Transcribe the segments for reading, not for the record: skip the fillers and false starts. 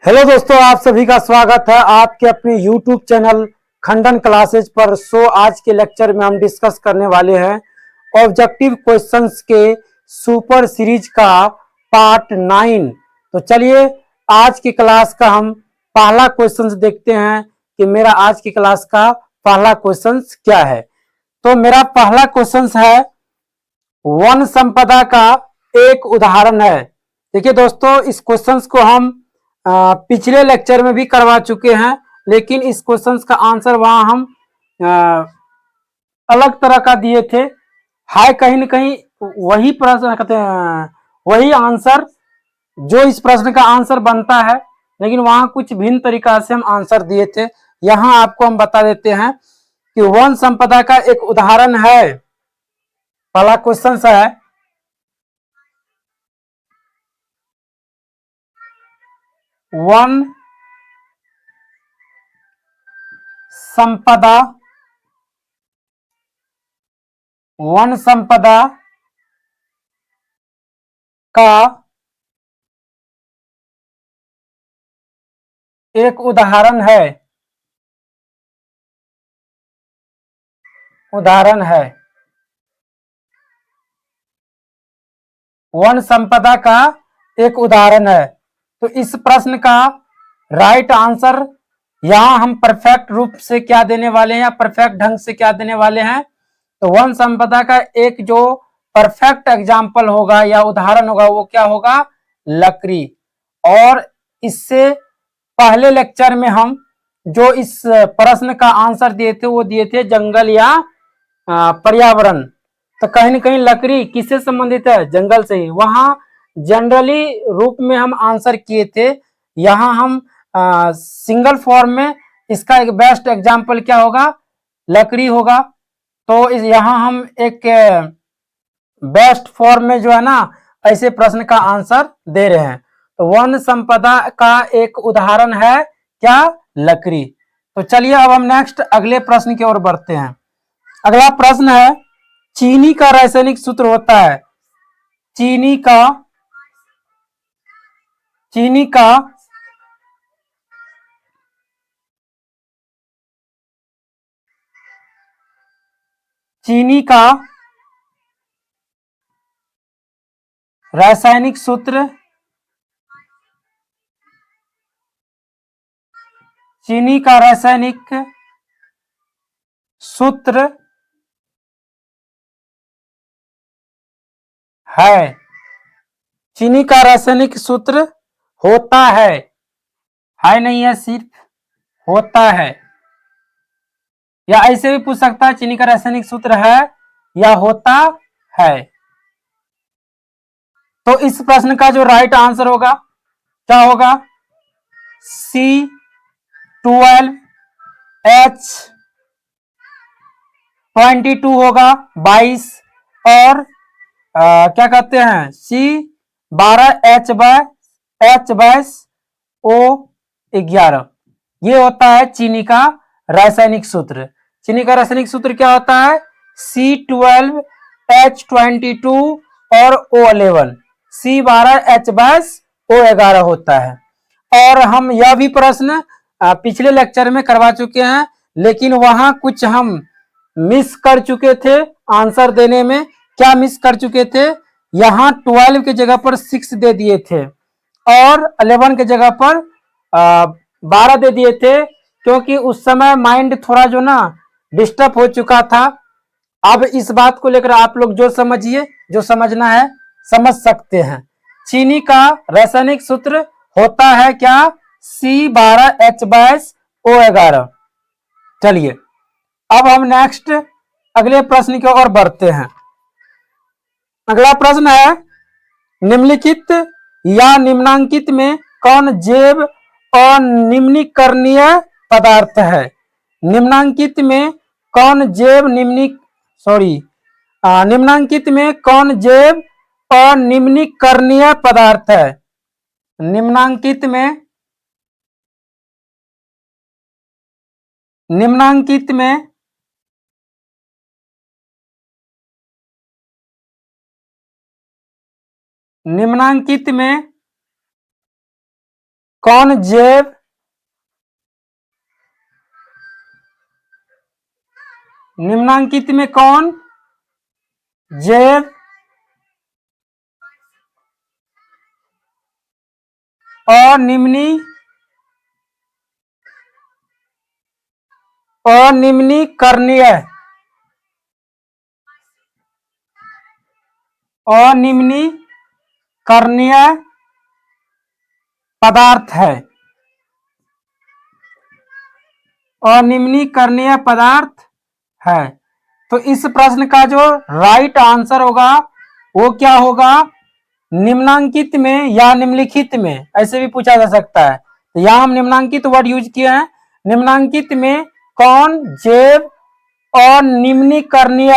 Hello दोस्तों, आप सभी का स्वागत है आपके अपने YouTube चैनल खंडन क्लासेज पर। आज के लेक्चर में हम डिस्कस करने वाले हैं ऑब्जेक्टिव क्वेश्चंस के सुपर सीरीज का पार्ट 9। तो चलिए आज की क्लास का हम पहला क्वेश्चंस देखते हैं कि मेरा आज की क्लास का पहला क्वेश्चंस क्या है। तो मेरा पहला क्वेश्चंस है, वन संपदा का एक उदाहरण है। देखिए दोस्तों, इस क्वेश्चंस को हम पिछले लेक्चर में भी करवा चुके हैं, लेकिन इस क्वेश्चंस का आंसर वहां हम अलग तरह का दिए थे। हाय कहीं न कहीं वही प्रश्न कहते हैं, वही आंसर जो इस प्रश्न का आंसर बनता है, लेकिन वहां कुछ भिन्न तरीका से हम आंसर दिए थे। यहां आपको हम बता देते हैं कि वन संपदा का एक उदाहरण है। पहला क्वेश्चन है, वन संपदा का एक उदाहरण है। वन संपदा का एक उदाहरण है। तो इस प्रश्न का राइट आंसर यहां हम परफेक्ट रूप से क्या देने वाले हैं या परफेक्ट ढंग से क्या देने वाले हैं। तो वन संपदा का एक जो परफेक्ट एग्जाम्पल होगा या उदाहरण होगा वो क्या होगा, लकड़ी। और इससे पहले लेक्चर में हम जो इस प्रश्न का आंसर दिए थे वो दिए थे जंगल या पर्यावरण। तो कहीं ना कहीं लकड़ी किससे संबंधित है, जंगल से ही। वहां जनरली रूप में हम आंसर किए थे, यहाँ हम सिंगल फॉर्म में इसका एक बेस्ट एग्जाम्पल क्या होगा, लकड़ी होगा। तो इस यहाँ हम एक बेस्ट फॉर्म में जो है ना ऐसे प्रश्न का आंसर दे रहे हैं। तो वन संपदा का एक उदाहरण है क्या, लकड़ी। तो चलिए अब हम नेक्स्ट अगले प्रश्न की ओर बढ़ते हैं। अगला प्रश्न है, चीनी का रासायनिक सूत्र होता है। चीनी का चीनी का चीनी का रासायनिक सूत्र चीनी का रासायनिक सूत्र है। चीनी का रासायनिक सूत्र होता है नहीं है, सिर्फ होता है। या ऐसे भी पूछ सकता है, चीनी का रासायनिक सूत्र है या होता है। तो इस प्रश्न का जो राइट आंसर होगा क्या होगा, C12H22 होगा 22, और क्या कहते हैं C12H/O11। ये होता है चीनी का रासायनिक सूत्र। चीनी का रासायनिक सूत्र क्या होता है, C12H22 और O11, C12H/O11 होता है। और हम यह भी प्रश्न पिछले लेक्चर में करवा चुके हैं, लेकिन वहां कुछ हम मिस कर चुके थे आंसर देने में। क्या मिस कर चुके थे, यहाँ 12 की जगह पर 6 दे दिए थे और 11 की जगह पर 12 दे दिए थे, क्योंकि उस समय माइंड थोड़ा जो ना डिस्टर्ब हो चुका था। अब इस बात को लेकर आप लोग जो समझिए, जो समझना है समझ सकते हैं। चीनी का रासायनिक सूत्र होता है क्या, C12H/O11। चलिए अब हम नेक्स्ट अगले प्रश्न की ओर बढ़ते हैं। अगला प्रश्न है, निम्नलिखित या निम्नांकित में कौन जैव अनिम्नीकरणीय पदार्थ है। निम्नांकित में कौन जैव निम्नांकित में कौन जैव अनिम्नीकरणीय पदार्थ है। निम्नांकित में निम्नांकित में निम्नांकित में कौन जैव निम्नांकित में कौन जैव अनिम्नीकरणीय पदार्थ है, अनिम्नीकरणीय पदार्थ है। तो इस प्रश्न का जो राइट आंसर होगा वो क्या होगा, निम्नांकित में या निम्नलिखित में, ऐसे भी पूछा जा सकता है। तो यहां हम निम्नांकित वर्ड यूज किए हैं। निम्नांकित में कौन जैव अनिम्नीकरणीय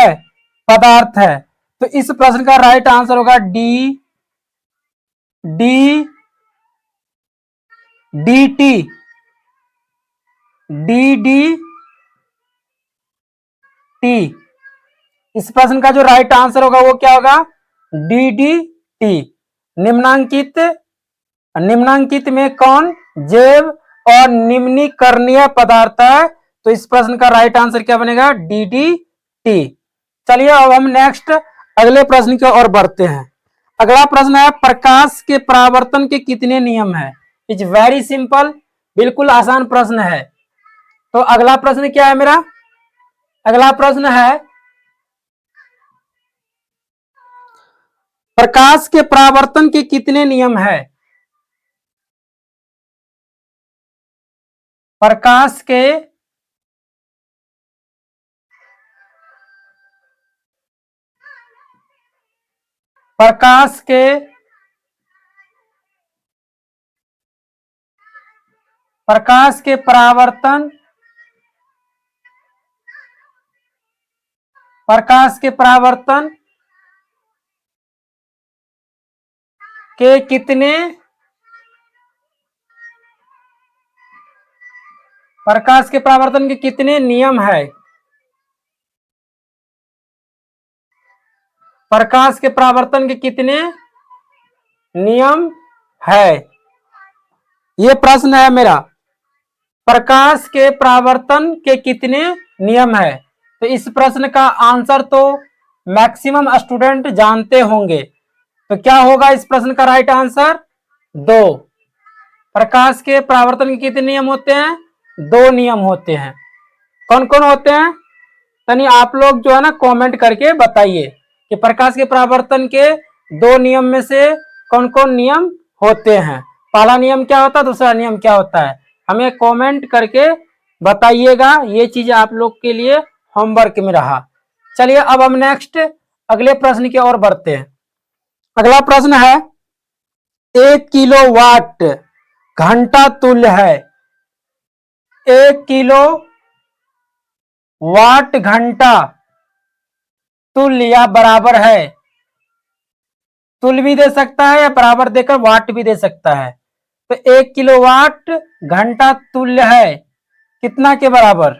पदार्थ है। तो इस प्रश्न का राइट आंसर होगा डी टी इस प्रश्न का जो राइट आंसर होगा वो क्या होगा, टी। निम्नांकित में कौन जैव और निम्नीकरणीय पदार्थ है। तो इस प्रश्न का राइट आंसर क्या बनेगा, टी। चलिए अब हम नेक्स्ट अगले प्रश्न की ओर बढ़ते हैं। अगला प्रश्न है, प्रकाश के परावर्तन के कितने नियम है। इट्स वेरी सिंपल, बिल्कुल आसान प्रश्न है। तो अगला प्रश्न क्या है मेरा, अगला प्रश्न है, प्रकाश के परावर्तन के कितने नियम है। प्रकाश के परावर्तन के कितने नियम है। प्रकाश के परावर्तन के कितने नियम है, ये प्रश्न है मेरा। प्रकाश के परावर्तन के कितने नियम है। तो इस प्रश्न का आंसर तो मैक्सिमम स्टूडेंट जानते होंगे। तो क्या होगा इस प्रश्न का राइट आंसर, 2। प्रकाश के परावर्तन के कितने नियम होते हैं, 2 नियम होते हैं। कौन कौन होते हैं, यानी आप लोग जो है ना कमेंट करके बताइए कि प्रकाश के परावर्तन के 2 नियम में से कौन कौन नियम होते हैं। पहला नियम क्या होता है, दूसरा नियम क्या होता है, हमें कमेंट करके बताइएगा। ये चीज आप लोग के लिए होमवर्क में रहा। चलिए अब हम नेक्स्ट अगले प्रश्न की ओर बढ़ते हैं। अगला प्रश्न है, 1 किलोवाट घंटा तुल्य है। 1 किलो वाट घंटा तुल्य या बराबर है, तुल्य भी दे सकता है या बराबर देकर वाट भी दे सकता है। तो 1 किलोवाट घंटा तुल्य है कितना के बराबर।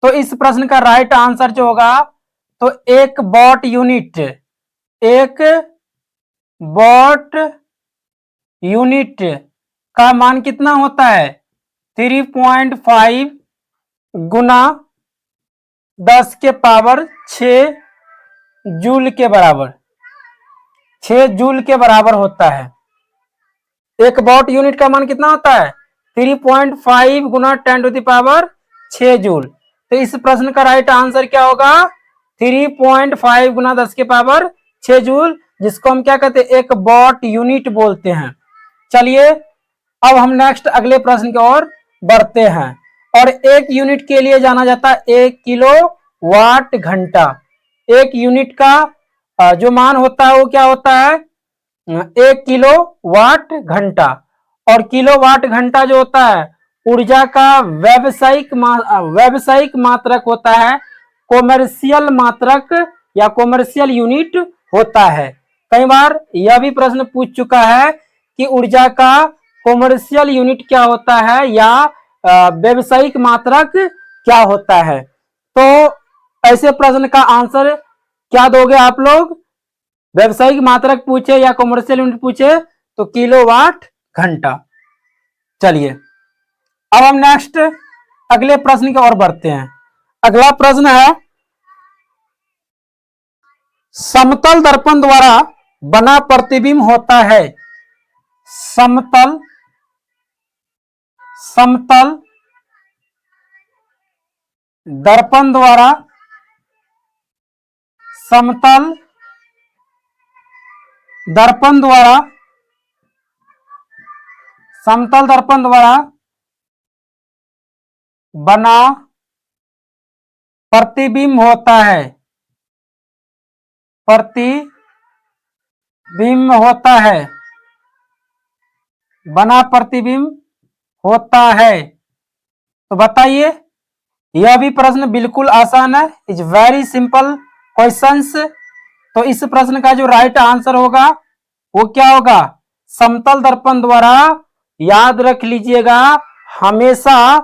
तो इस प्रश्न का राइट आंसर जो होगा, तो 1 वॉट यूनिट, 1 वॉट यूनिट का मान कितना होता है, 3.5 गुना 10 के पावर 6 जूल के बराबर, 6 जूल के बराबर होता है। 1 वॉट यूनिट का मान कितना होता है, 3.5 गुना 10 टू द पावर 6 जूल। तो इस प्रश्न का राइट आंसर क्या होगा, 3.5 गुना 10 के पावर 6 जूल, जिसको हम क्या कहते हैं, 1 वॉट यूनिट बोलते हैं। चलिए अब हम नेक्स्ट अगले प्रश्न की ओर बढ़ते हैं। और 1 यूनिट के लिए जाना जाता है 1 किलो वाट घंटा। 1 यूनिट का जो मान होता है वो क्या होता है, 1 किलो वाट घंटा। और किलो वाट घंटा जो होता है ऊर्जा का व्यावसायिक मात्रक होता है, कॉमर्शियल मात्रक या कॉमर्शियल यूनिट होता है। कई बार यह भी प्रश्न पूछ चुका है कि ऊर्जा का कॉमर्शियल यूनिट क्या होता है या व्यावसायिक मात्रक क्या होता है। तो ऐसे प्रश्न का आंसर क्या दोगे आप लोग, व्यावसायिक मात्रक पूछे या कॉमर्शियल यूनिट पूछे तो किलोवाट घंटा। चलिए अब हम नेक्स्ट अगले प्रश्न की ओर बढ़ते हैं। अगला प्रश्न है, समतल दर्पण द्वारा बना प्रतिबिंब होता है। समतल समतल दर्पण द्वारा समतल दर्पण द्वारा समतल दर्पण द्वारा बना प्रतिबिंब होता है। प्रतिबिंब होता है, बना प्रतिबिंब होता है। तो बताइए, यह भी प्रश्न बिल्कुल आसान है, इज वेरी सिंपल क्वेश्चंस। तो इस प्रश्न का जो राइट आंसर होगा वो क्या होगा? समतल दर्पण द्वारा, याद रख लीजिएगा, हमेशा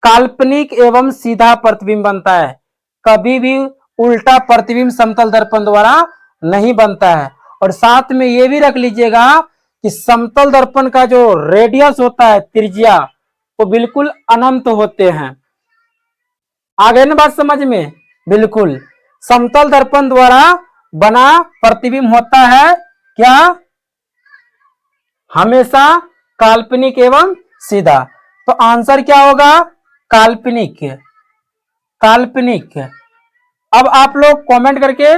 काल्पनिक एवं सीधा प्रतिबिंब बनता है। कभी भी उल्टा प्रतिबिंब समतल दर्पण द्वारा नहीं बनता है। और साथ में ये भी रख लीजिएगा कि समतल दर्पण का जो रेडियस होता है, त्रिज्या, वो बिल्कुल अनंत होते हैं। आ गए ना बात समझ में? बिल्कुल। समतल दर्पण द्वारा बना प्रतिबिंब होता है क्या? हमेशा काल्पनिक एवं सीधा। तो आंसर क्या होगा? काल्पनिक। काल्पनिक। अब आप लोग कमेंट करके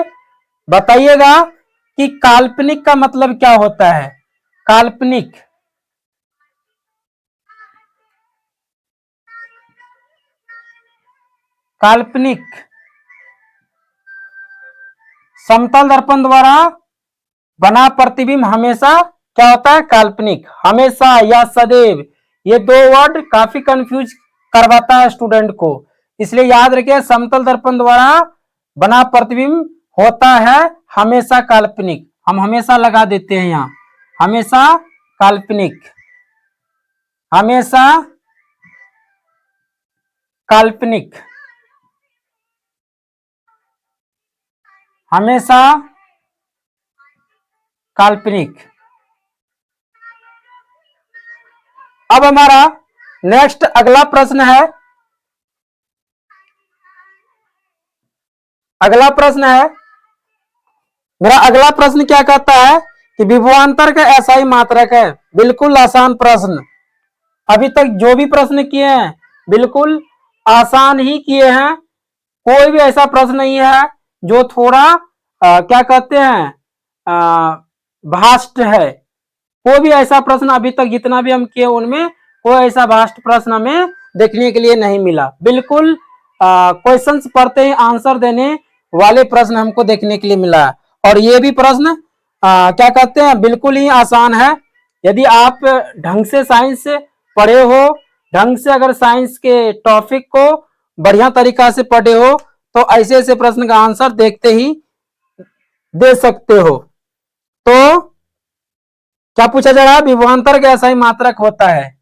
बताइएगा कि काल्पनिक का मतलब क्या होता है। काल्पनिक, काल्पनिक। समतल दर्पण द्वारा बना प्रतिबिंब हमेशा क्या होता है? काल्पनिक। हमेशा या सदैव, ये दो वर्ड काफी कंफ्यूज करवाता है स्टूडेंट को, इसलिए याद रखिए, समतल दर्पण द्वारा बना प्रतिबिंब होता है हमेशा काल्पनिक। हम हमेशा लगा देते हैं यहां, हमेशा काल्पनिक, हमेशा काल्पनिक, हमेशा काल्पनिक। अब हमारा नेक्स्ट अगला प्रश्न है, अगला प्रश्न है मेरा अगला प्रश्न क्या कहता है कि विभवांतर का एसआई मात्रक है। बिल्कुल आसान प्रश्न, अभी तक जो भी प्रश्न किए हैं बिल्कुल आसान ही किए हैं। कोई भी ऐसा प्रश्न नहीं है जो थोड़ा क्या कहते हैं भास्ट है। कोई भी ऐसा प्रश्न अभी तक जितना भी हम किए उनमें कोई ऐसा भास्ट प्रश्न हमें देखने के लिए नहीं मिला। बिल्कुल क्वेश्चंस पढ़ते ही आंसर देने वाले प्रश्न हमको देखने के लिए मिला। और ये भी प्रश्न क्या कहते हैं बिल्कुल ही आसान है। यदि आप ढंग से साइंस पढ़े हो, ढंग से अगर साइंस के टॉपिक को बढ़िया तरीका से पढ़े हो, तो ऐसे ऐसे प्रश्न का आंसर देखते ही दे सकते हो। तो क्या पूछा जा रहा है? विभवांतर का एसआई मात्रक होता है।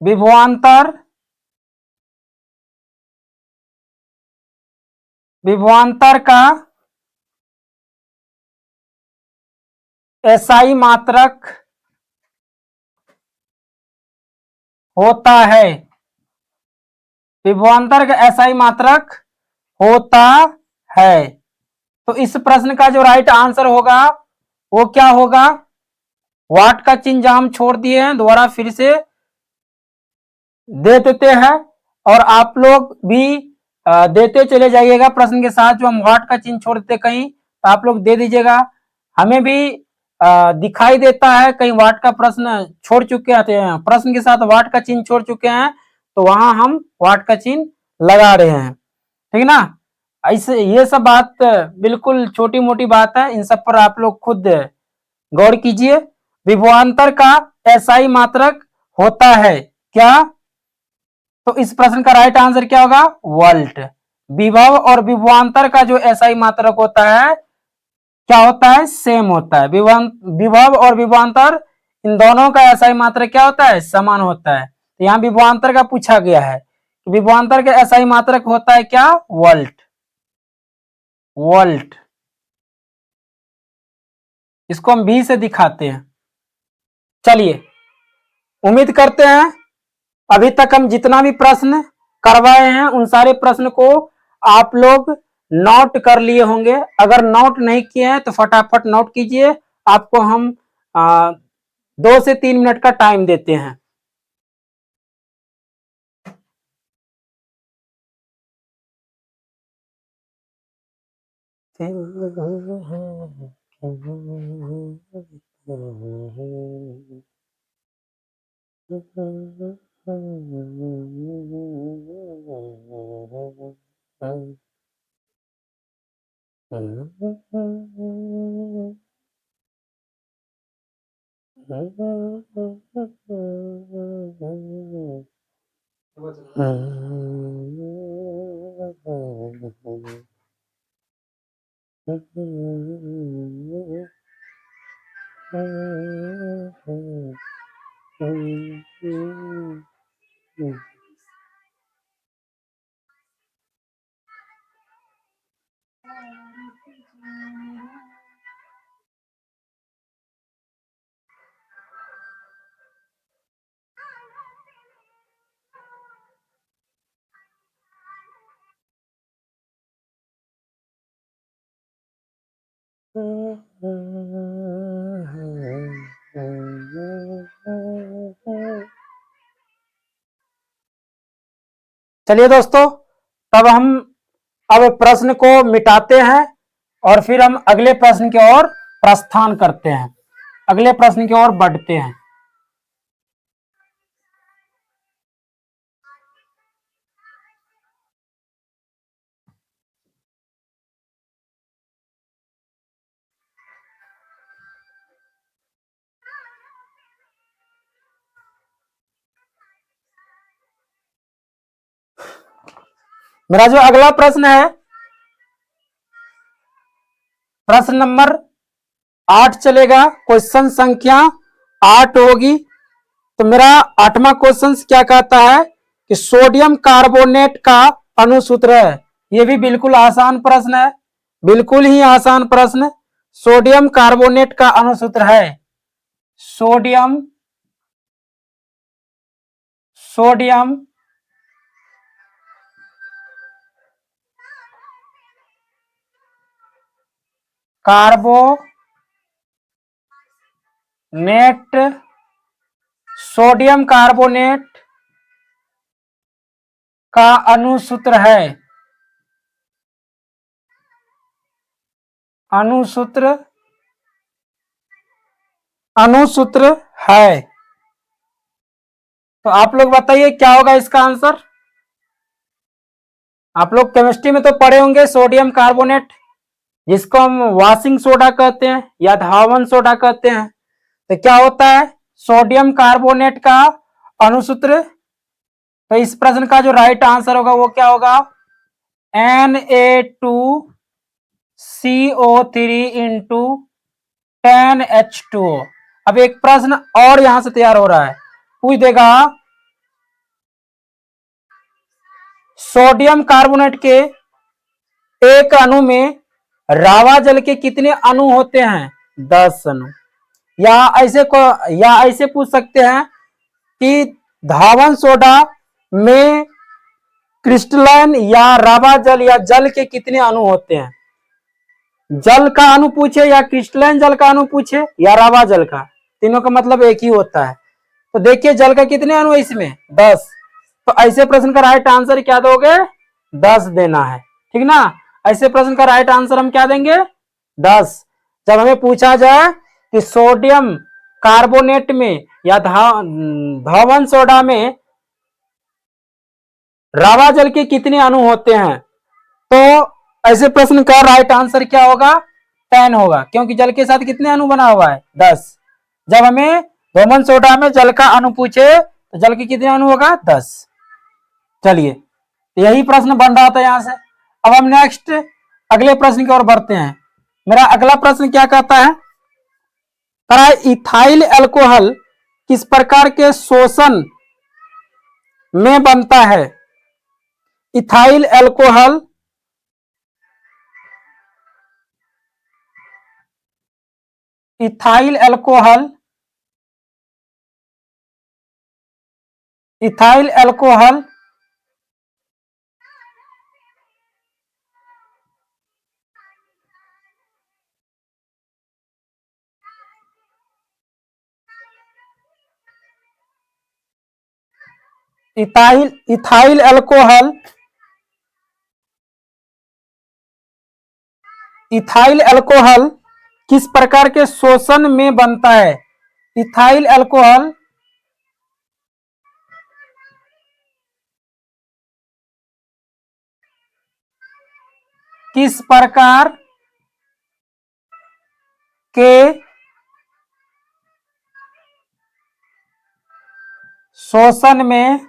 विभवांतर, विभवांतर का एसआई मात्रक होता है। विभवांतर का एसआई मात्रक होता है। तो इस प्रश्न का जो राइट आंसर होगा वो क्या होगा? वाट का चिन्ह जहां हम छोड़ दिए हैं दोबारा फिर से दे देते हैं, और आप लोग भी देते चले जाइएगा प्रश्न के साथ। जो हम वाट का चिन्ह छोड़ देते कहीं, तो आप लोग दे दीजिएगा। हमें भी दिखाई देता है कहीं वाट का प्रश्न छोड़ चुके हैं, प्रश्न के साथ वाट का चिन्ह छोड़ चुके हैं, तो वहां हम वाट का चिन्ह लगा रहे हैं। ठीक ना? ऐसे ये सब बात बिल्कुल छोटी मोटी बात है, इन सब पर आप लोग खुद गौर कीजिए। विभवांतर का एसआई मात्रक होता है क्या? तो इस प्रश्न का राइट आंसर क्या होगा? वोल्ट। विभव और विभवांतर का जो एसआई मात्रक होता है क्या होता है? सेम होता है। विभव और विभवांतर इन दोनों का एसआई मात्रक क्या होता है? समान होता है। तो यहाँ विभवांतर का पूछा गया है, विभवांतर का एसआई मात्रक होता है क्या? वोल्ट। वोल्ट। इसको हम बी से दिखाते हैं। चलिए, उम्मीद करते हैं अभी तक हम जितना भी प्रश्न करवाए हैं उन सारे प्रश्न को आप लोग नोट कर लिए होंगे। अगर नोट नहीं किए हैं तो फटाफट नोट कीजिए। आपको हम 2 से 3 मिनट का टाइम देते हैं। चलिए दोस्तों, तब हम अब प्रश्न को मिटाते हैं और फिर हम अगले प्रश्न की ओर प्रस्थान करते हैं, अगले प्रश्न की ओर बढ़ते हैं। मेरा जो अगला प्रश्न है, प्रश्न नंबर 8 चलेगा। क्वेश्चन संख्या 8 होगी। तो मेरा 8वां क्वेश्चन क्या कहता है कि सोडियम कार्बोनेट का अणुसूत्र है। यह भी बिल्कुल आसान प्रश्न है, बिल्कुल ही आसान प्रश्न। सोडियम कार्बोनेट का अणुसूत्र है sodium sodium carbonate, sodium carbonate का अणुसूत्र है, अणुसूत्र अणुसूत्र है। तो आप लोग बताइए क्या होगा इसका आंसर। आप लोग केमिस्ट्री में तो पढ़े होंगे सोडियम कार्बोनेट, जिसको हम वॉशिंग सोडा कहते हैं या धावन सोडा कहते हैं। तो क्या होता है सोडियम कार्बोनेट का अणुसूत्र। तो इस प्रश्न का जो राइट आंसर होगा वो क्या होगा, Na2CO3 इंटू 10H2O। अब एक प्रश्न और यहां से तैयार हो रहा है, पूछ देगा सोडियम कार्बोनेट के एक अणु में रावा जल के कितने अणु होते हैं, 10 अणु। या ऐसे पूछ सकते हैं कि धावन सोडा में क्रिस्टलाइन या रावा जल या जल के कितने अणु होते हैं। जल का अणु पूछे या क्रिस्टलाइन जल का अणु पूछे या रावा जल का, तीनों का मतलब एक ही होता है। तो देखिए जल का कितने अणु है इसमें, 10। तो ऐसे प्रश्न का राइट आंसर क्या दोगे, 10 देना है, ठीक ना। ऐसे प्रश्न का राइट आंसर हम क्या देंगे, 10। जब हमें पूछा जाए कि सोडियम कार्बोनेट में या धावन सोडा में रावा जल के कितने अणु होते हैं, तो ऐसे प्रश्न का राइट आंसर क्या होगा, 10 होगा, क्योंकि जल के साथ कितने अणु बना हुआ है, 10। जब हमें धावन सोडा में जल का अणु पूछे तो जल के कितने अणु होगा, 10। चलिए, यही प्रश्न बन रहा था यहां से। अब हम नेक्स्ट अगले प्रश्न की ओर बढ़ते हैं। मेरा अगला प्रश्न क्या कहता है, इथाइल अल्कोहल किस प्रकार के शोषण में बनता है। Ethyl alcohol ethyl alcohol, ethyl alcohol ethyl alcohol, ethyl alcohol किस प्रकार के शोषण में बनता है? इथाइल अल्कोहल किस प्रकार के शोषण में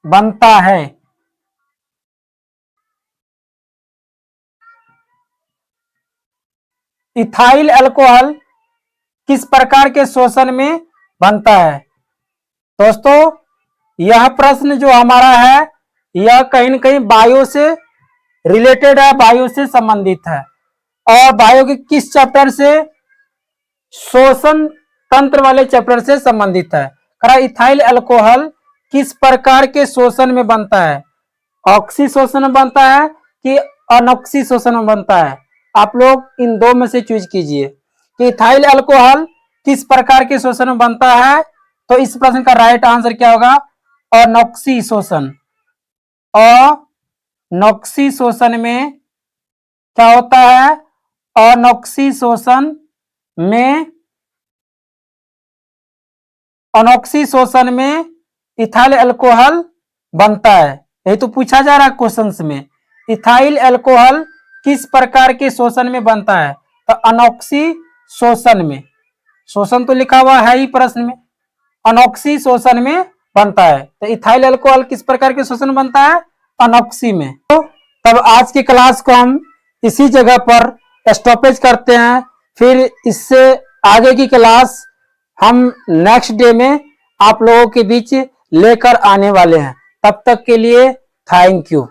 बनता है? इथाइल अल्कोहल किस प्रकार के शोषण में बनता है? दोस्तों, यह प्रश्न जो हमारा है यह कहीं न कहीं बायो से रिलेटेड है, बायो से संबंधित है। और बायो के किस चैप्टर से? शोषण तंत्र वाले चैप्टर से संबंधित है। इथाइल अल्कोहल किस प्रकार के शोषण में बनता है? ऑक्सी शोषण में बनता है कि अनॉक्सी शोषण में बनता है? आप लोग इन दो में से चूज कीजिए कि इथाइल अल्कोहल किस प्रकार के शोषण में बनता है। तो इस प्रश्न का राइट आंसर क्या होगा? अनॉक्सी शोषण। अनॉक्सी शोषण में क्या होता है? अनॉक्सी शोषण में, अनॉक्सी शोषण में इथाइल अल्कोहल बनता है। यही तो पूछा जा रहा है क्वेश्चंस में, इथाइल अल्कोहल किस प्रकार के शोषण में बनता है? तो अनॉक्सी शोषण में, शोषण तो लिखा हुआ है ही प्रश्न में, अनॉक्सी शोषण में बनता है। तो इथाइल अल्कोहल किस प्रकार के शोषण में बनता है? अनॉक्सी में। तो तब आज की क्लास को हम इसी जगह पर स्टॉपेज करते हैं, फिर इससे आगे की क्लास हम नेक्स्ट डे में आप लोगों के बीच लेकर आने वाले हैं। तब तक के लिए थैंक यू।